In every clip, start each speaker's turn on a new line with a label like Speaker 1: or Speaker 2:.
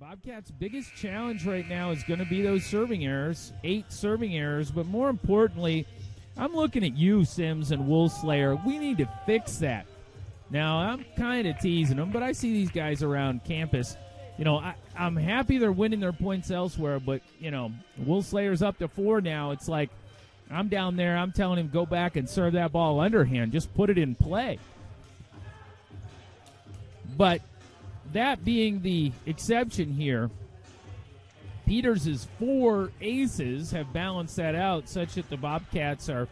Speaker 1: Bobcats' biggest challenge right now is going to be those serving errors, 8 serving errors, but more importantly, I'm looking at you, Sims and Woolslayer. We need to fix that. Now, I'm kind of teasing them, but I see these guys around campus. You know, I'm happy they're winning their points elsewhere, but, you know, Woolslayer's up to 4 now. It's like I'm down there, I'm telling him go back and serve that ball underhand. Just put it in play. But that being the exception here, Peters' 4 aces have balanced that out such that the Bobcats are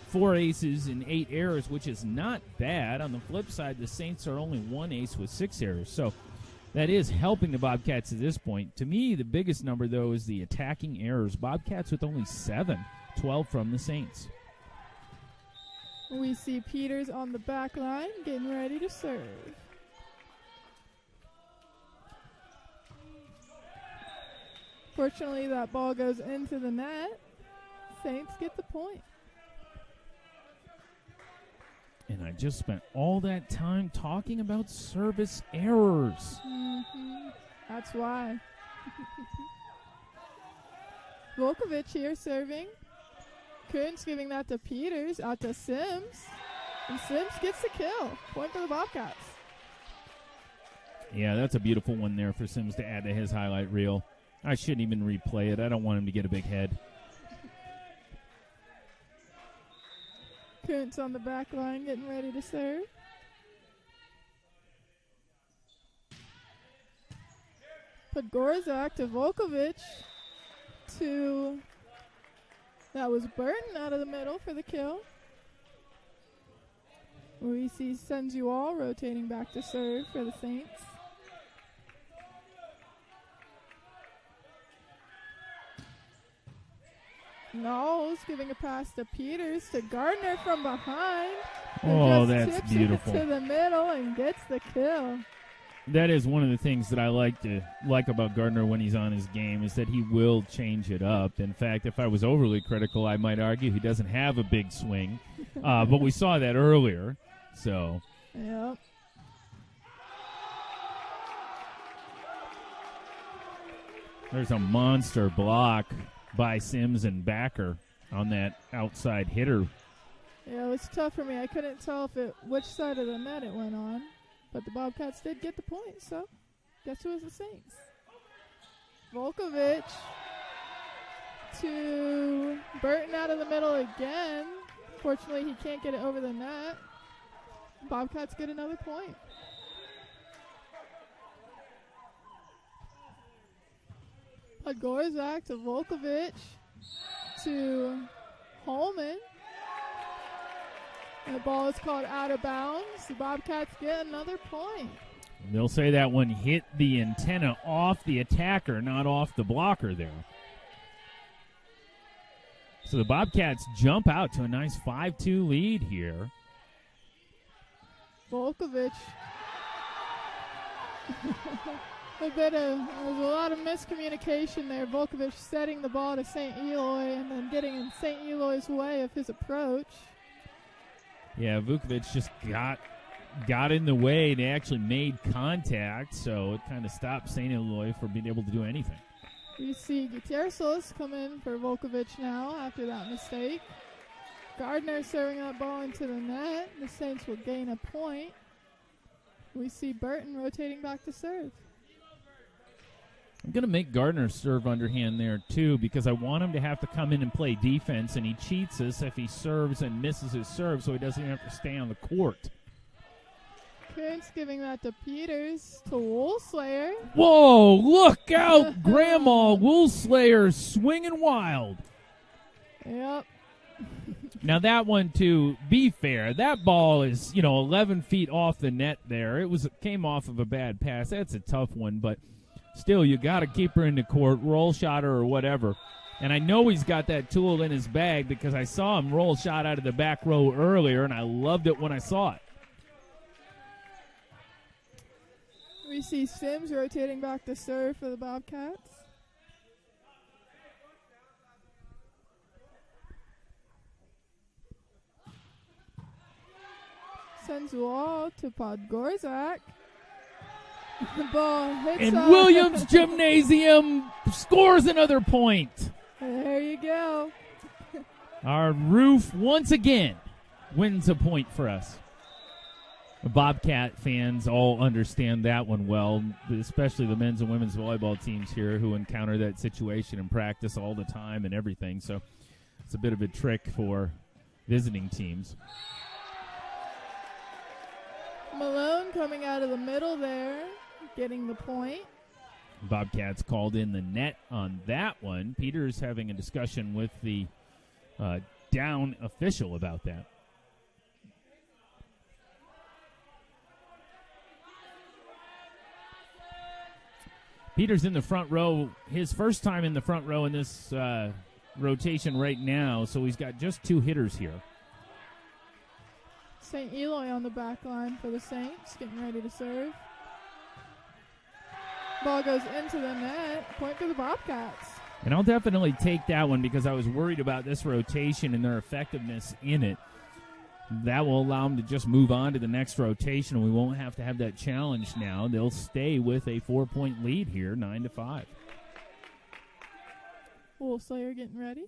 Speaker 1: 4 aces and 8 errors, which is not bad. On the flip side, the Saints are only 1 ace with 6 errors. So that is helping the Bobcats at this point. To me, the biggest number, though, is the attacking errors. Bobcats with only 7, 12 from the Saints.
Speaker 2: We see Peters on the back line getting ready to serve. Fortunately, that ball goes into the net. Saints get the point.
Speaker 1: And I just spent all that time talking about service errors.
Speaker 2: Mm-hmm. That's why. Volkovich here serving. Kuntz giving that to Peters, out to Sims. And Sims gets the kill. Point for the Bobcats.
Speaker 1: Yeah, that's a beautiful one there for Sims to add to his highlight reel. I shouldn't even replay it. I don't want him to get a big head.
Speaker 2: Kuntz on the back line getting ready to serve. Podgorczak to Volkovich to, that was Burton out of the middle for the kill. We see Senzual rotating back to serve for the Saints. Knowles giving a pass to Peters to Gardner from behind.
Speaker 1: Oh,
Speaker 2: just
Speaker 1: that's
Speaker 2: tips
Speaker 1: beautiful.
Speaker 2: it to the middle and gets the kill.
Speaker 1: That is one of the things that I like about Gardner when he's on his game is that he will change it up. In fact, if I was overly critical, I might argue he doesn't have a big swing. But we saw that earlier. So.
Speaker 2: Yep.
Speaker 1: There's a monster block by Sims and Backer on that outside hitter.
Speaker 2: Yeah, it was tough for me. I couldn't tell which side of the net it went on. But the Bobcats did get the point, so guess who was the Saints? Volkovich to Burton out of the middle again. Fortunately, he can't get it over the net. Bobcats get another point. Podgorczak to Volkovich to Holman. And the ball is called out of bounds. The Bobcats get another point.
Speaker 1: They'll say that one hit the antenna off the attacker, not off the blocker there. So the Bobcats jump out to a nice 5-2 lead here.
Speaker 2: Volkovich. There's a lot of miscommunication there. Volkovich setting the ball to St. Eloy and then getting in St. Eloy's way of his approach.
Speaker 1: Yeah, Vukovic just got in the way. They actually made contact, so it kind of stopped St. Eloy from being able to do anything.
Speaker 2: We see Gutierrez come in for Volkovich now after that mistake. Gardner serving that ball into the net. The Saints will gain a point. We see Burton rotating back to serve.
Speaker 1: I'm going to make Gardner serve underhand there, too, because I want him to have to come in and play defense, and he cheats us if he serves and misses his serve, so he doesn't even have to stay on the court.
Speaker 2: Kuntz giving that to Peters to Woolslayer.
Speaker 1: Whoa, look out, Grandma Woolslayer swinging wild.
Speaker 2: Yep.
Speaker 1: Now that one, to be fair, that ball is, 11 feet off the net there. It came off of a bad pass. That's a tough one, but still, you got to keep her in the court, roll shot her or whatever. And I know he's got that tool in his bag because I saw him roll shot out of the back row earlier, and I loved it when I saw it.
Speaker 2: We see Sims rotating back to serve for the Bobcats. Sends wall to Podgorczak. The ball hits
Speaker 1: And
Speaker 2: up.
Speaker 1: Williams Gymnasium scores another point.
Speaker 2: There you go.
Speaker 1: Our roof once again wins a point for us. The Bobcat fans all understand that one well, especially the men's and women's volleyball teams here who encounter that situation in practice all the time and everything. So it's a bit of a trick for visiting teams.
Speaker 2: Malone coming out of the middle there, getting the point.
Speaker 1: Bobcats called in the net on that one. Peters having a discussion with the down official about that. Peters in the front row, his first time in the front row in this rotation right now, so he's got just 2 hitters here.
Speaker 2: St. Eloy on the back line for the Saints, getting ready to serve. Ball goes into the net, point for the Bobcats.
Speaker 1: And I'll definitely take that one because I was worried about this rotation and their effectiveness in it. That will allow them to just move on to the next rotation, and we won't have to have that challenge now. They'll stay with a 4-point lead here, 9-5.
Speaker 2: Woolslayer getting ready.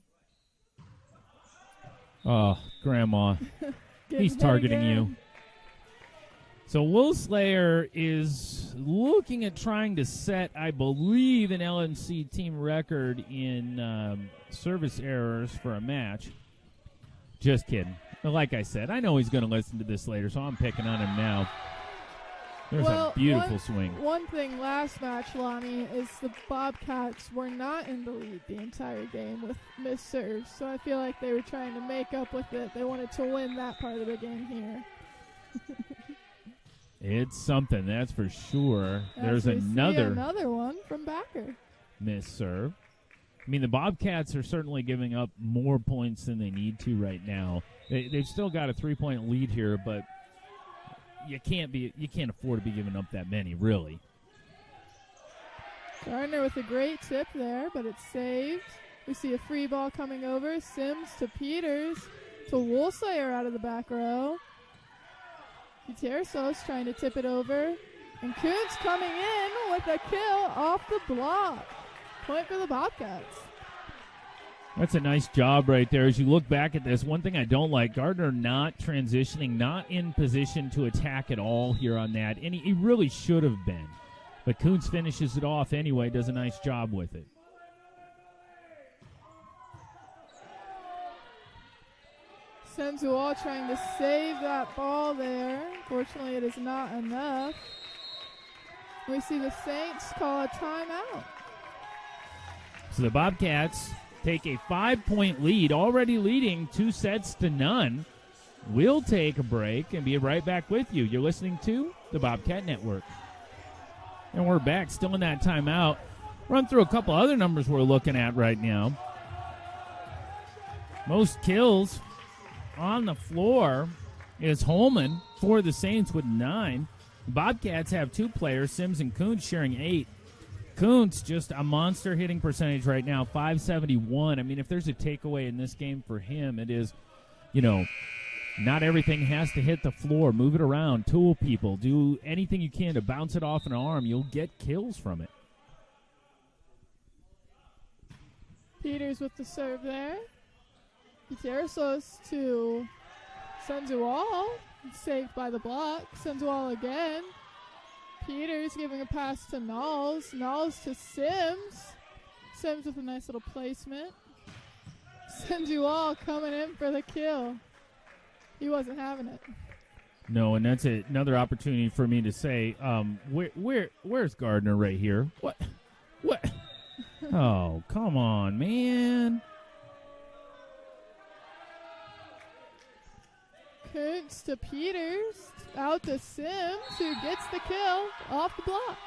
Speaker 1: Oh, Grandma. He's targeting you. So Woolslayer is looking at trying to set, I believe, an LNC team record in service errors for a match. Just kidding. Like I said, I know he's going to listen to this later, so I'm picking on him now. There's a beautiful swing.
Speaker 2: One thing last match, Lonnie, is the Bobcats were not in the lead the entire game with missed serves, so I feel like they were trying to make up with it. They wanted to win that part of the game here.
Speaker 1: It's something, that's for sure.
Speaker 2: As
Speaker 1: There's another
Speaker 2: one from Backer.
Speaker 1: missed serve. I mean, the Bobcats are certainly giving up more points than they need to right now. They've still got a 3-point lead here, but you can't afford to be giving up that many, really.
Speaker 2: Gardner with a great tip there, but it's saved. We see a free ball coming over. Sims to Peters to Woolslayer out of the back row. Gutierrez trying to tip it over. And Kuntz coming in with a kill off the block. Point for the Bobcats.
Speaker 1: That's a nice job right there. As you look back at this, one thing I don't like, Gardner not transitioning, not in position to attack at all here on that. And he really should have been. But Kuntz finishes it off anyway, does a nice job with it.
Speaker 2: Senzual trying to save that ball there. Fortunately, it is not enough. We see the Saints call a timeout.
Speaker 1: So the Bobcats take a 5-point lead, already leading 2-0. We'll take a break and be right back with you. You're listening to the Bobcat Network. And we're back, still in that timeout. Run through a couple other numbers we're looking at right now. Most kills on the floor is Holman for the Saints with 9. Bobcats have 2 players, Sims and Kuntz, sharing 8. Kuntz just a monster hitting percentage right now, .571. I mean, if there's a takeaway in this game for him, it is, not everything has to hit the floor. Move it around, tool people, do anything you can to bounce it off an arm. You'll get kills from it.
Speaker 2: Peters with the serve there. Gutierrez to Senzual. Saved by the block. Senzual again. Peters giving a pass to Knowles. Knowles to Sims. Sims with a nice little placement. Senzual coming in for the kill. He wasn't having it.
Speaker 1: No, and that's another opportunity for me to say, where's Gardner right here? What? Oh, come on, man.
Speaker 2: Kuntz to Peters. Out to Sims, who gets the kill off the block.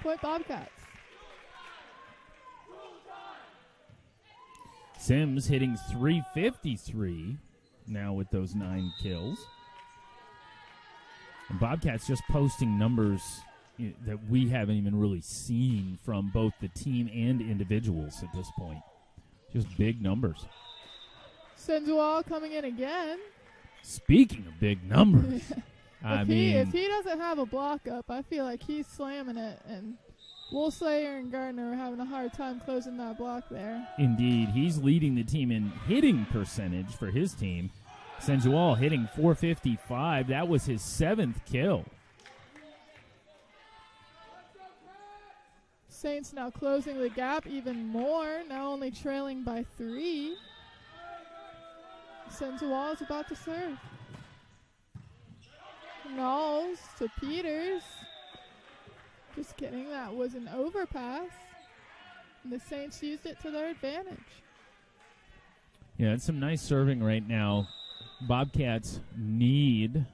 Speaker 2: Point Bobcats.
Speaker 1: Sims hitting .353 now with those 9 kills. And Bobcats just posting numbers that we haven't even really seen from both the team and individuals at this point. Just big numbers.
Speaker 2: Senzual coming in again.
Speaker 1: Speaking of big numbers.
Speaker 2: If he doesn't have a block up, I feel like he's slamming it, and Woolslayer and Gardner are having a hard time closing that block there.
Speaker 1: Indeed. He's leading the team in hitting percentage for his team. Sensual hitting .455. That was his 7th kill.
Speaker 2: Saints now closing the gap even more, now only trailing by 3. Sensual is about to serve. Knowles to Peters. Just kidding, that was an overpass. And the Saints used it to their advantage.
Speaker 1: Yeah, it's some nice serving right now. Bobcats need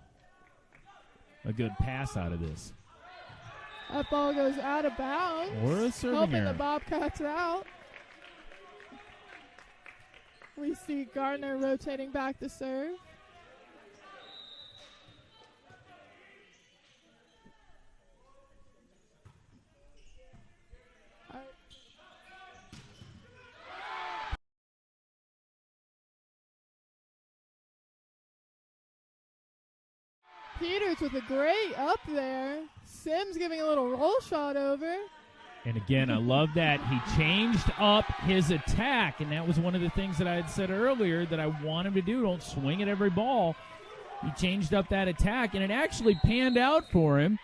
Speaker 1: a good pass out of this.
Speaker 2: That ball goes out of bounds.
Speaker 1: Or a serving
Speaker 2: helping
Speaker 1: error.
Speaker 2: The Bobcats out. We see Gardner rotating back to serve. Peters with a great up there. Sims giving a little roll shot over.
Speaker 1: And again, I love that he changed up his attack, and that was one of the things that I had said earlier that I want him to do. Don't swing at every ball. He changed up that attack, and it actually panned out for him.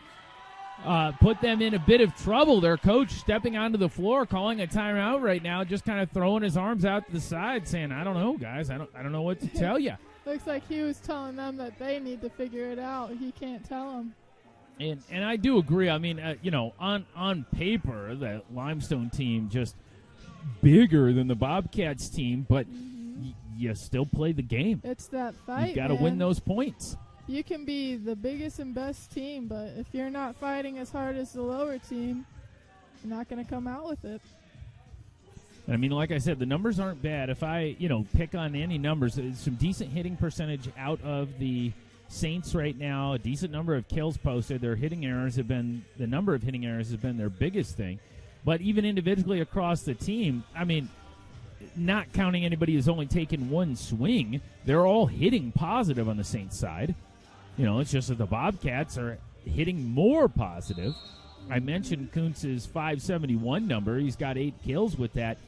Speaker 1: Put them in a bit of trouble. Their coach stepping onto the floor, calling a timeout right now, just kind of throwing his arms out to the side, saying, "I don't know, guys. I don't know what to tell you."
Speaker 2: Looks like he was telling them that they need to figure it out. He can't tell them.
Speaker 1: And I do agree. I mean, on paper, the Limestone team just bigger than the Bobcats team, but you still play the game.
Speaker 2: It's that fight.
Speaker 1: You got to win those points.
Speaker 2: You can be the biggest and best team, but if you're not fighting as hard as the lower team, you're not going to come out with it.
Speaker 1: I mean, like I said, the numbers aren't bad. If I, pick on any numbers, some decent hitting percentage out of the Saints right now, a decent number of kills posted. The number of hitting errors has been their biggest thing. But even individually across the team, I mean, not counting anybody who's only taken one swing, they're all hitting positive on the Saints side. It's just that the Bobcats are hitting more positive. I mentioned Kuntz's .571 number. He's got 8 kills with that.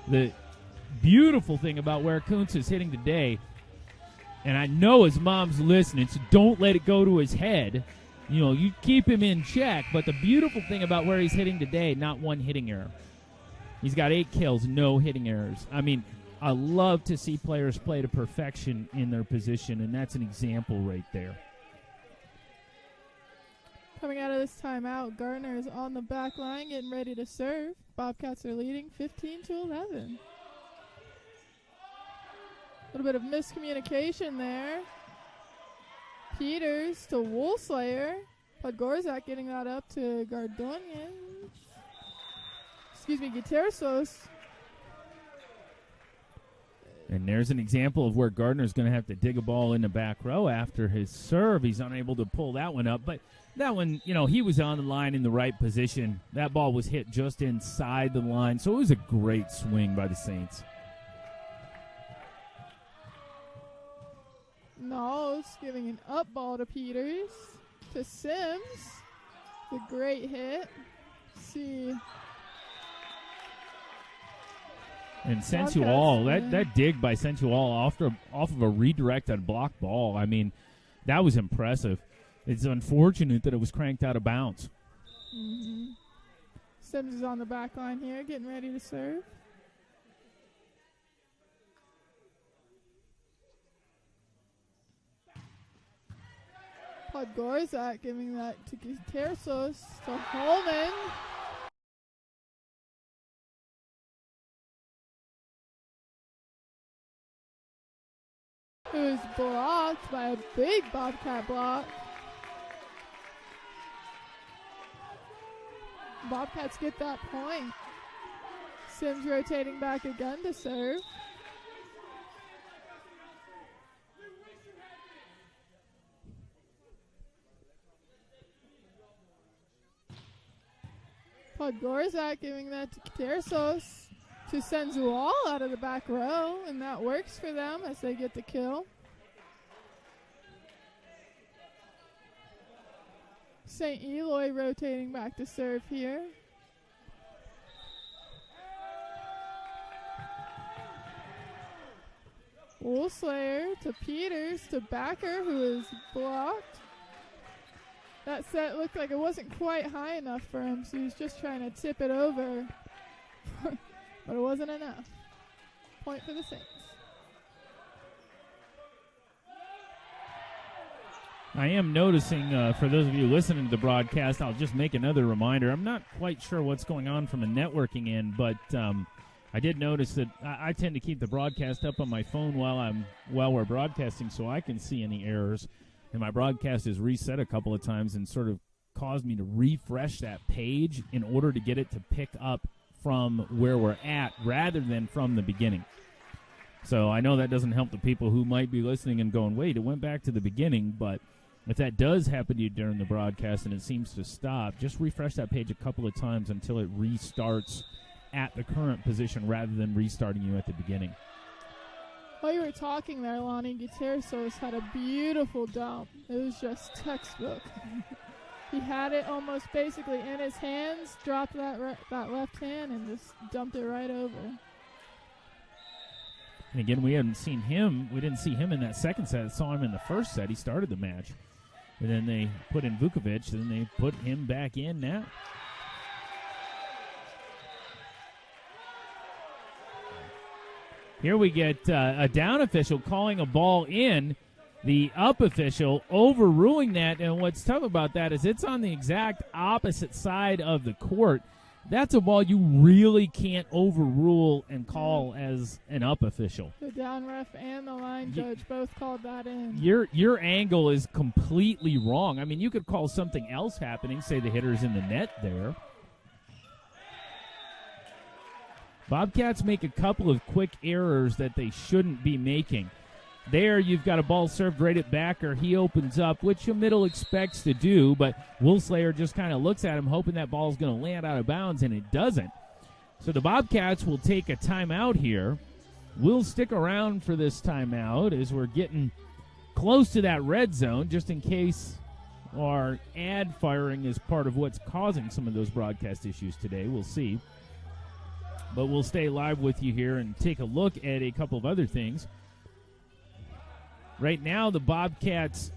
Speaker 1: The beautiful thing about where Kuntz is hitting today, and I know his mom's listening, so don't let it go to his head. You keep him in check, but the beautiful thing about where he's hitting today, not one hitting error. He's got 8 kills, no hitting errors. I mean, I love to see players play to perfection in their position, and that's an example right there.
Speaker 2: Coming out of this timeout, Gardner is on the back line getting ready to serve. Bobcats are leading 15-11. A little bit of miscommunication there. Peters to Woolslayer. Podgorczak getting that up to Gardonian. Gutierrez.
Speaker 1: And there's an example of where Gardner's going to have to dig a ball in the back row after his serve. He's unable to pull that one up. But that one, he was on the line in the right position. That ball was hit just inside the line. So it was a great swing by the Saints.
Speaker 2: Knowles giving an up ball to Peters. To Sims. The great hit. See.
Speaker 1: And Sensual, that dig by Sensual off of a redirected block ball, I mean, that was impressive. It's unfortunate that it was cranked out of bounds.
Speaker 2: Mm-hmm. Sims is on the back line here, getting ready to serve. Podgorczak giving that to Gutierrez to Holman. Who's blocked by a big Bobcat block. Bobcats get that point. Sims rotating back again to serve. Podgorczak giving that to Gutierrez. To Sensual out of the back row, and that works for them as they get the kill. St. Eloy rotating back to serve here. Woolslayer to Peters to Backer, who is blocked. That set looked like it wasn't quite high enough for him, so he was just trying to tip it over. But it wasn't enough. Point for the Saints.
Speaker 1: I am noticing, for those of you listening to the broadcast, I'll just make another reminder. I'm not quite sure what's going on from a networking end, but I did notice that I tend to keep the broadcast up on my phone while we're broadcasting so I can see any errors. And my broadcast is reset a couple of times and sort of caused me to refresh that page in order to get it to pick up from where we're at rather than from the beginning. So I know that doesn't help the people who might be listening and going, wait, it went back to the beginning, but if that does happen to you during the broadcast and it seems to stop, just refresh that page a couple of times until it restarts at the current position rather than restarting you at the beginning.
Speaker 2: While you were talking there, Lonnie, Gutierrez had a beautiful dump. It was just textbook. He had it almost basically in his hands, dropped that left hand, and just dumped it right over.
Speaker 1: And again, we didn't see him in that second set. I saw him in the first set. He started the match. And then they put in Vukovic, and then they put him back in now. Here we get a down official calling a ball in. The up official overruling that. And what's tough about that is it's on the exact opposite side of the court. That's a ball you really can't overrule and call as an up official.
Speaker 2: The down ref and the line judge both called that in.
Speaker 1: Your angle is completely wrong. I mean, you could call something else happening, say the hitter's in the net there. Bobcats make a couple of quick errors that they shouldn't be making. There, you've got a ball served right at Backer. He opens up, which a middle expects to do, but Woolslayer just kind of looks at him, hoping that ball's going to land out of bounds, and it doesn't. So the Bobcats will take a timeout here. We'll stick around for this timeout as we're getting close to that red zone, just in case our ad firing is part of what's causing some of those broadcast issues today. We'll see. But we'll stay live with you here and take a look at a couple of other things. Right now, the Bobcats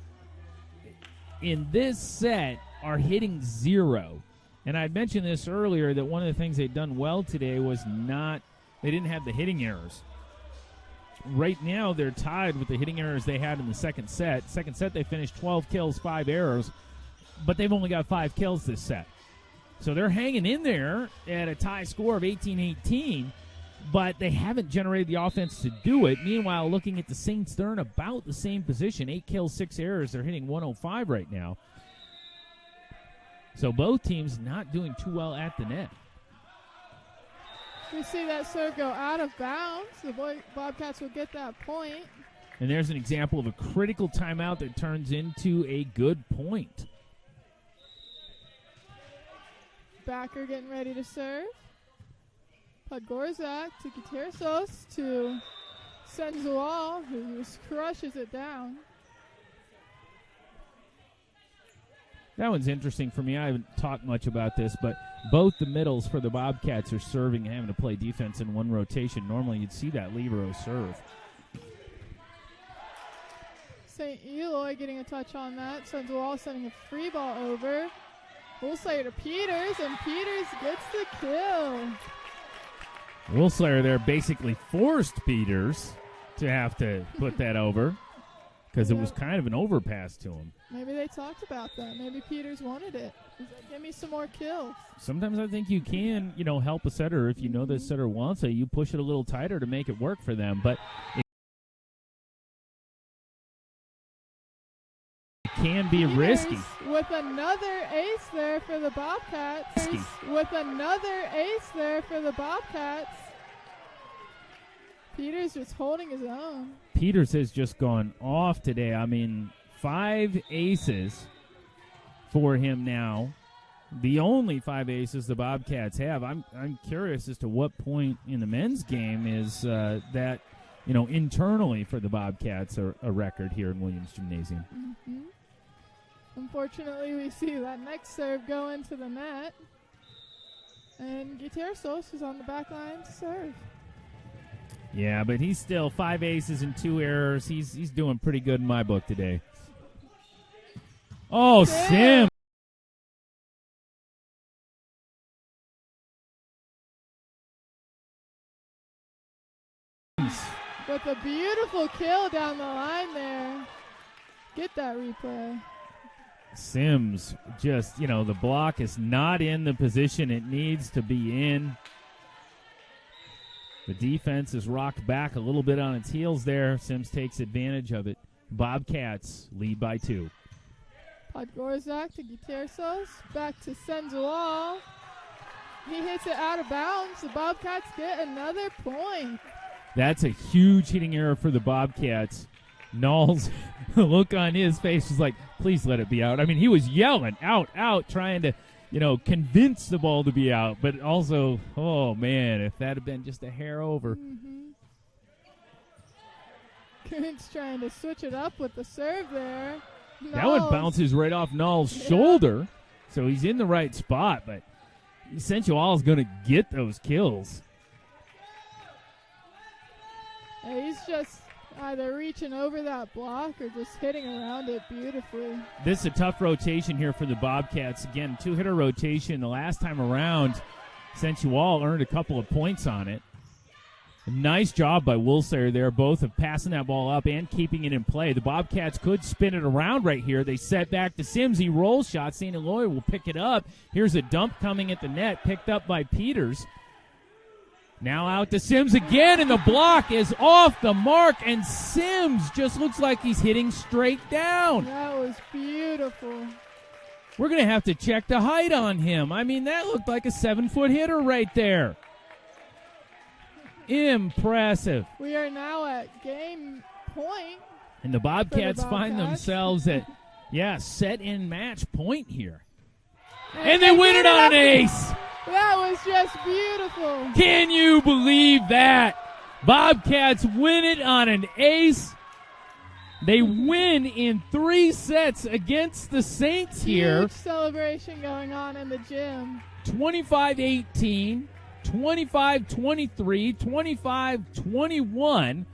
Speaker 1: in this set are hitting 0. And I mentioned this earlier that one of the things they'd done well today was they didn't have the hitting errors. Right now, they're tied with the hitting errors they had in the second set. Second set, they finished 12 kills, 5 errors, but they've only got 5 kills this set. So they're hanging in there at a tie score of 18-18, but they haven't generated the offense to do it. Meanwhile, looking at the Saints, they're in about the same position. 8 kills, 6 errors. They're hitting 105 right now. So both teams not doing too well at the net.
Speaker 2: We see that serve go out of bounds. The Bobcats will get that point.
Speaker 1: And there's an example of a critical timeout that turns into a good point.
Speaker 2: Backer getting ready to serve. Podgorczak to Gutierrez to Senzual, who just crushes it down.
Speaker 1: That one's interesting for me. I haven't talked much about this, but both the middles for the Bobcats are serving and having to play defense in one rotation. Normally you'd see that libero serve.
Speaker 2: St. Eloy getting a touch on that. Senzual sending a free ball over. Woolslayer to Peters, and Peters gets the kill.
Speaker 1: Woolslayer there basically forced Peters to have to put that over because it was kind of an overpass to him.
Speaker 2: Maybe they talked about that. Maybe Peters wanted it. He's like, give me some more kills.
Speaker 1: Sometimes I think you can, help a setter. If you know the setter wants it, you push it a little tighter to make it work for them. But can be
Speaker 2: Peters
Speaker 1: risky.
Speaker 2: With another ace there for the Bobcats. Peters just holding his own.
Speaker 1: Peters has just gone off today. I mean, 5 aces for him now. The only 5 aces the Bobcats have. I'm curious as to what point in the men's game is that, internally for the Bobcats a record here in Williams Gymnasium.
Speaker 2: Mm-hmm. Unfortunately, we see that next serve go into the net. And Gutierrez is on the back line to serve.
Speaker 1: Yeah, but he's still 5 aces and 2 errors. He's doing pretty good in my book today. Oh, Sim.
Speaker 2: With a beautiful kill down the line there. Get that replay.
Speaker 1: Sims just, the block is not in the position it needs to be in. The defense is rocked back a little bit on its heels there. Sims takes advantage of it. Bobcats lead by 2.
Speaker 2: Podgorczak to Gutierrez. Back to Senzual. He hits it out of bounds. The Bobcats get another point.
Speaker 1: That's a huge hitting error for the Bobcats. Null's look on his face was like, please let it be out. I mean, he was yelling, out, out, trying to, convince the ball to be out. But also, oh, man, if that had been just a hair over.
Speaker 2: Kuntz trying to switch it up with the serve there.
Speaker 1: That one bounces right off Null's shoulder. So he's in the right spot. But Sensual is going to get those kills.
Speaker 2: Yeah, he's just either reaching over that block or just hitting around it beautifully.
Speaker 1: This is a tough rotation here for the Bobcats. Again, 2-hitter rotation. The last time around, Sensual earned a couple of points on it. A nice job by Woolsayer there, both of passing that ball up and keeping it in play. The Bobcats could spin it around right here. They set back to Sims. He rolls shot. St. Eloy will pick it up. Here's a dump coming at the net, picked up by Peters. Now out to Sims again, and the block is off the mark, and Sims just looks like he's hitting straight down.
Speaker 2: That was beautiful.
Speaker 1: We're going to have to check the height on him. I mean, that looked like a 7-foot hitter right there. Impressive.
Speaker 2: We are now at game point.
Speaker 1: And the Bobcats find themselves at, set and match point here. And they win it on an ace.
Speaker 2: That was just beautiful.
Speaker 1: Can you believe that? Bobcats win it on an ace. They win in 3 sets against the Saints here.
Speaker 2: Huge celebration going on in the gym.
Speaker 1: 25-18, 25-23, 25-21.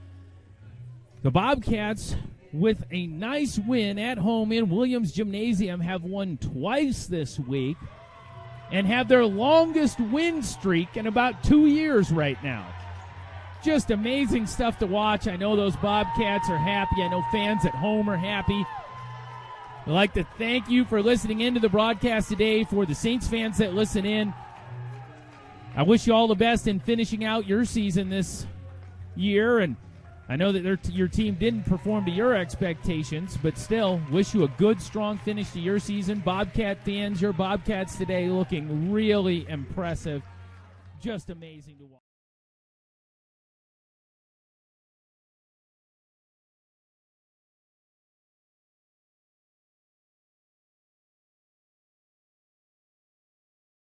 Speaker 1: The Bobcats, with a nice win at home in Williams Gymnasium, have won twice this week and have their longest win streak in about 2 years right now. Just amazing stuff to watch. I know those Bobcats are happy. I know fans at home are happy. I'd like to thank you for listening into the broadcast today. For the Saints fans that listen in, I wish you all the best in finishing out your season this year. And I know that your team didn't perform to your expectations, but still wish you a good, strong finish to your season. Bobcat fans, your Bobcats today looking really impressive. Just amazing to watch.